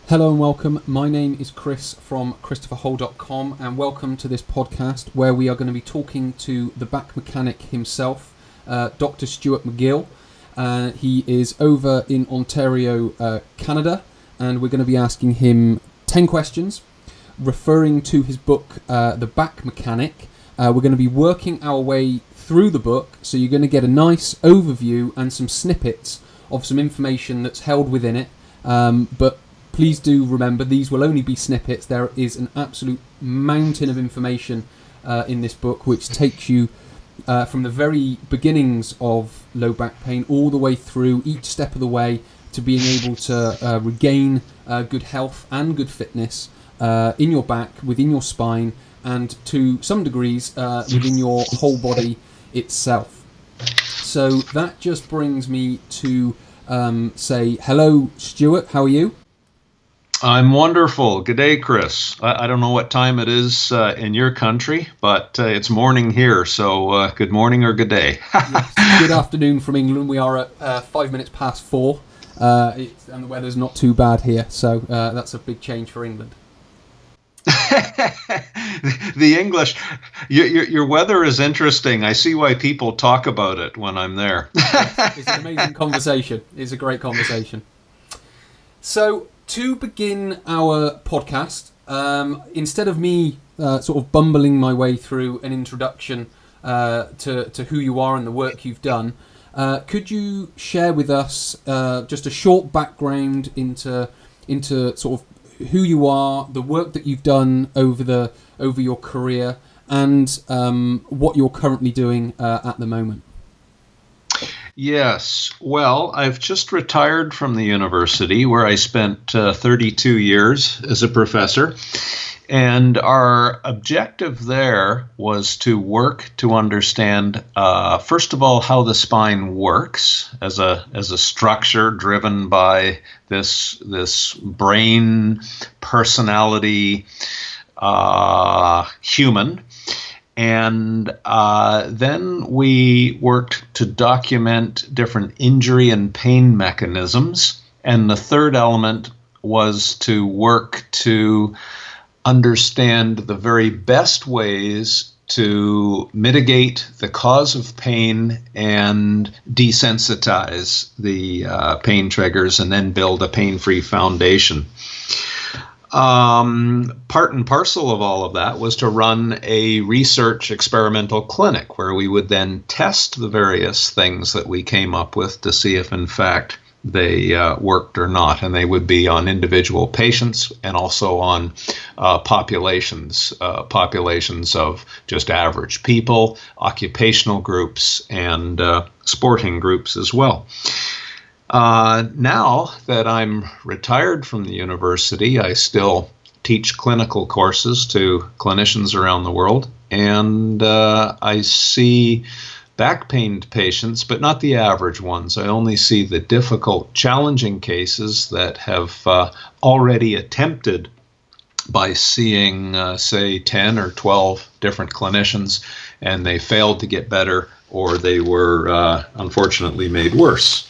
Hello and welcome. My name is Chris from ChristopherHole.com, and welcome to this podcast where we are going to be talking to the back mechanic himself, Dr. Stuart McGill. He is over in Ontario, Canada, and we're going to be asking him 10 questions referring to his book, The Back Mechanic. We're going to be working our way through the book, so you're going to get a nice overview and some snippets of some information that's held within it, but please do remember, these will only be snippets. There is an absolute mountain of information in this book, which takes you from the very beginnings of low back pain all the way through each step of the way to being able to regain good health and good fitness in your back, within your spine, and to some degrees within your whole body itself. So that just brings me to say hello, Stuart. How are you? I'm wonderful. Good day, Chris. I don't know what time it is in your country, but it's morning here, so good morning or good day. Yes, good afternoon from England. We are at 5 minutes past 4, and the weather's not too bad here, so that's a big change for England. The English, your weather is interesting. I see why people talk about it when I'm there. Yes, it's an amazing conversation. It's a great conversation. So, to begin our podcast, instead of me sort of bumbling my way through an introduction to who you are and the work you've done, could you share with us just a short background into sort of who you are, the work that you've done over your career, and what you're currently doing at the moment? Yes. Well, I've just retired from the university where I spent 32 years as a professor. And our objective there was to work to understand, first of all, how the spine works as a structure driven by this brain personality human. And then we worked to document different injury and pain mechanisms. And the third element was to work to understand the very best ways to mitigate the cause of pain and desensitize the pain triggers and then build a pain-free foundation. Part and parcel of all of that was to run a research experimental clinic where we would then test the various things that we came up with to see if in fact they worked or not. And they would be on individual patients and also on populations of just average people, occupational groups, and sporting groups as well. Now that I'm retired from the university, I still teach clinical courses to clinicians around the world, and I see back pain patients, but not the average ones. I only see the difficult, challenging cases that have already attempted by seeing, say, 10 or 12 different clinicians, and they failed to get better, or they were unfortunately made worse.